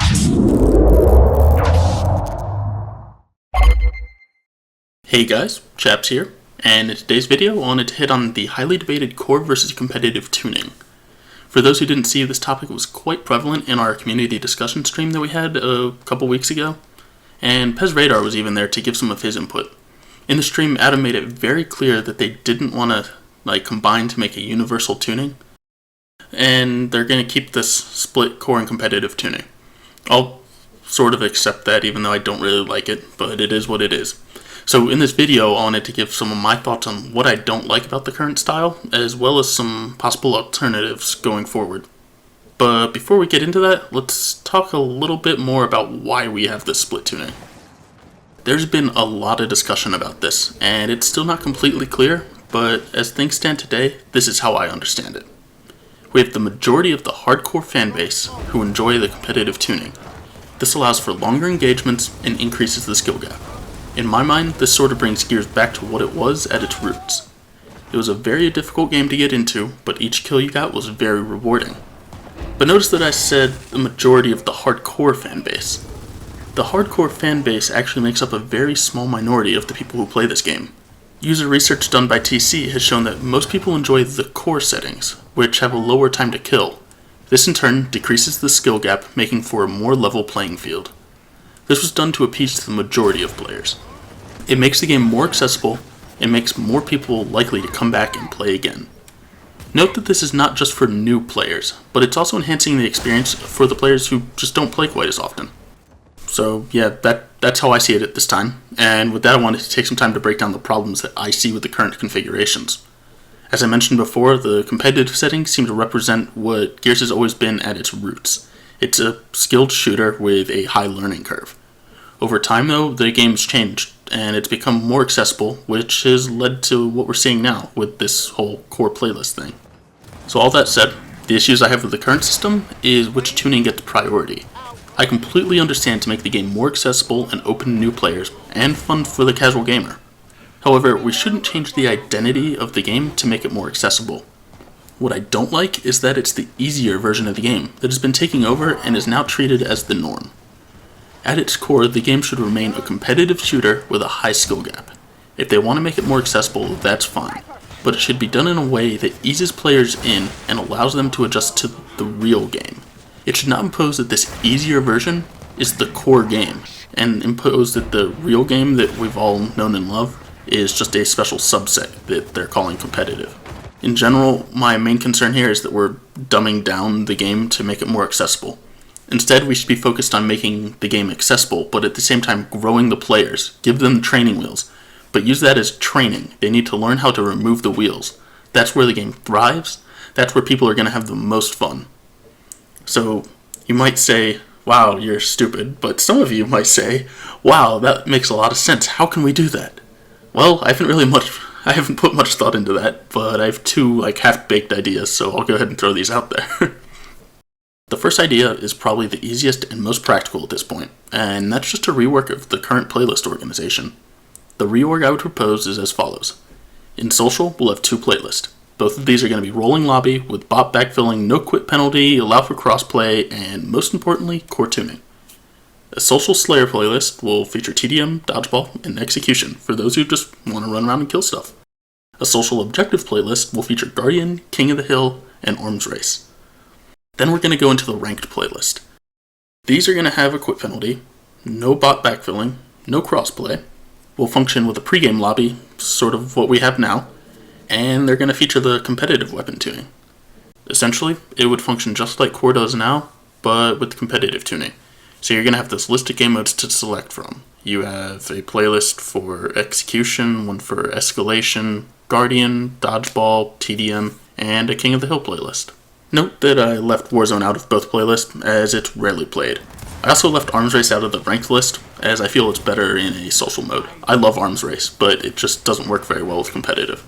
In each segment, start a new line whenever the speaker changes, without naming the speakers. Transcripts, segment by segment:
Hey guys, Chaps here, and in today's video I wanted to hit on the highly debated core versus competitive tuning. For those who didn't see, this topic was quite prevalent in our community discussion stream that we had a couple weeks ago, and PezRadar was even there to give some of his input. In the stream, Adam made it very clear that they didn't want to combine to make a universal tuning, and they're going to keep this split core and competitive tuning. I'll sort of accept that, even though I don't really like it, but it is what it is. So in this video, I wanted to give some of my thoughts on what I don't like about the current style, as well as some possible alternatives going forward. But before we get into that, let's talk a little bit more about why we have this split tuning. There's been a lot of discussion about this, and it's still not completely clear, but as things stand today, this is how I understand it. We have the majority of the hardcore fanbase who enjoy the competitive tuning. This allows for longer engagements and increases the skill gap. In my mind, this sort of brings Gears back to what it was at its roots. It was a very difficult game to get into, but each kill you got was very rewarding. But notice that I said the majority of the hardcore fanbase. The hardcore fanbase actually makes up a very small minority of the people who play this game. User research done by TC has shown that most people enjoy the core settings, which have a lower time to kill. This in turn decreases the skill gap, making for a more level playing field. This was done to appease the majority of players. It makes the game more accessible, and makes more people likely to come back and play again. Note that this is not just for new players, but it's also enhancing the experience for the players who just don't play quite as often. So yeah, that's how I see it at this time, and with that I wanted to take some time to break down the problems that I see with the current configurations. As I mentioned before, the competitive settings seem to represent what Gears has always been at its roots. It's a skilled shooter with a high learning curve. Over time though, the game's changed, and it's become more accessible, which has led to what we're seeing now with this whole core playlist thing. So all that said, the issues I have with the current system is which tuning gets priority. I completely understand to make the game more accessible and open to new players, and fun for the casual gamer. However, we shouldn't change the identity of the game to make it more accessible. What I don't like is that it's the easier version of the game that has been taking over and is now treated as the norm. At its core, the game should remain a competitive shooter with a high skill gap. If they want to make it more accessible, that's fine, but it should be done in a way that eases players in and allows them to adjust to the real game. It should not impose that this easier version is the core game, and impose that the real game that we've all known and loved is just a special subset that they're calling competitive. In general, my main concern here is that we're dumbing down the game to make it more accessible. Instead, we should be focused on making the game accessible, but at the same time growing the players, give them the training wheels, but use that as training. They need to learn how to remove the wheels. That's where the game thrives. That's where people are going to have the most fun. So, you might say, wow, you're stupid, but some of you might say, wow, that makes a lot of sense. How can we do that? Well, I haven't put much thought into that, but I have two half-baked ideas, so I'll go ahead and throw these out there. The first idea is probably the easiest and most practical at this point, and that's just a rework of the current playlist organization. The reorg I would propose is as follows. In social, we'll have two playlists. Both of these are going to be rolling lobby with bot backfilling, no quit penalty, allow for crossplay, and most importantly, core tuning. A social Slayer playlist will feature TDM, dodgeball, and execution for those who just want to run around and kill stuff. A social objective playlist will feature Guardian, King of the Hill, and Arms Race. Then we're going to go into the ranked playlist. These are going to have a quit penalty, no bot backfilling, no crossplay, will function with a pregame lobby, sort of what we have now, and they're going to feature the competitive weapon tuning. Essentially, it would function just like core does now, but with competitive tuning. So you're going to have this list of game modes to select from. You have a playlist for execution, one for escalation, Guardian, dodgeball, TDM, and a King of the Hill playlist. Note that I left Warzone out of both playlists, as it's rarely played. I also left Arms Race out of the ranked list, as I feel it's better in a social mode. I love Arms Race, but it just doesn't work very well with competitive.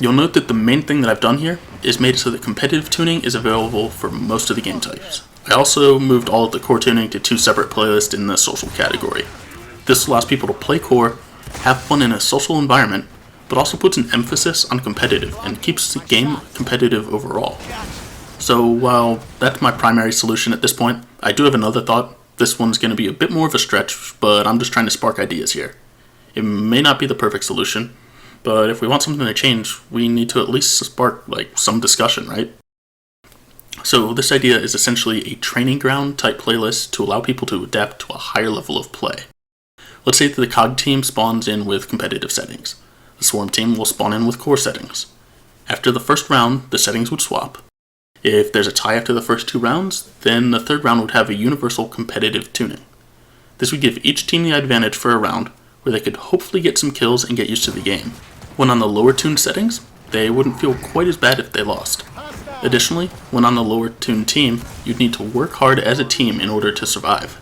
You'll note that the main thing that I've done here is made it so that competitive tuning is available for most of the game types. I also moved all of the core tuning to two separate playlists in the social category. This allows people to play core, have fun in a social environment, but also puts an emphasis on competitive and keeps the game competitive overall. So while that's my primary solution at this point, I do have another thought This one's going to be a bit more of a stretch, but I'm just trying to spark ideas here. It may not be the perfect solution, but if we want something to change, we need to at least spark some discussion, right? So this idea is essentially a training ground type playlist to allow people to adapt to a higher level of play. Let's say that the COG team spawns in with competitive settings. The Swarm team will spawn in with core settings. After the first round, the settings would swap. If there's a tie after the first 2 rounds, then the third round would have a universal competitive tuning. This would give each team the advantage for a round, where they could hopefully get some kills and get used to the game. When on the lower tuned settings, they wouldn't feel quite as bad if they lost. Additionally, when on the lower tuned team, you'd need to work hard as a team in order to survive.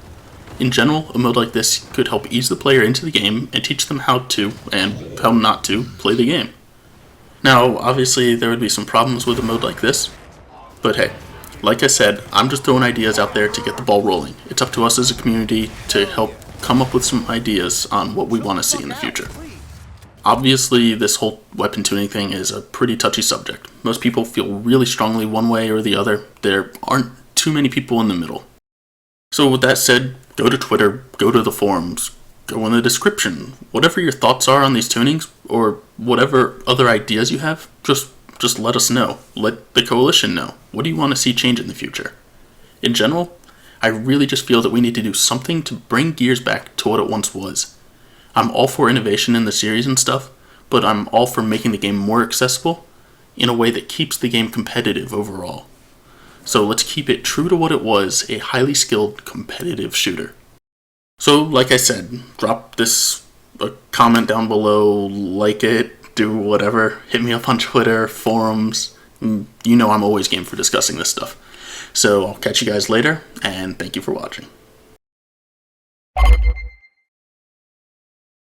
In general, a mode like this could help ease the player into the game and teach them how to, and how not to, play the game. Now, obviously there would be some problems with a mode like this, but hey, like I said, I'm just throwing ideas out there to get the ball rolling. It's up to us as a community to help come up with some ideas on what we want to see in the future. Obviously, this whole weapon tuning thing is a pretty touchy subject. Most people feel really strongly one way or the other. There aren't too many people in the middle. So with that said, go to Twitter, go to the forums, go in the description. Whatever your thoughts are on these tunings, or whatever other ideas you have, just let us know. Let the coalition know. What do you want to see change in the future? In general, I really just feel that we need to do something to bring Gears back to what it once was. I'm all for innovation in the series and stuff, but I'm all for making the game more accessible in a way that keeps the game competitive overall. So let's keep it true to what it was, a highly skilled competitive shooter. So like I said, drop this a comment down below, like it, do whatever, hit me up on Twitter, forums. You know I'm always game for discussing this stuff. So I'll catch you guys later, and thank you for watching.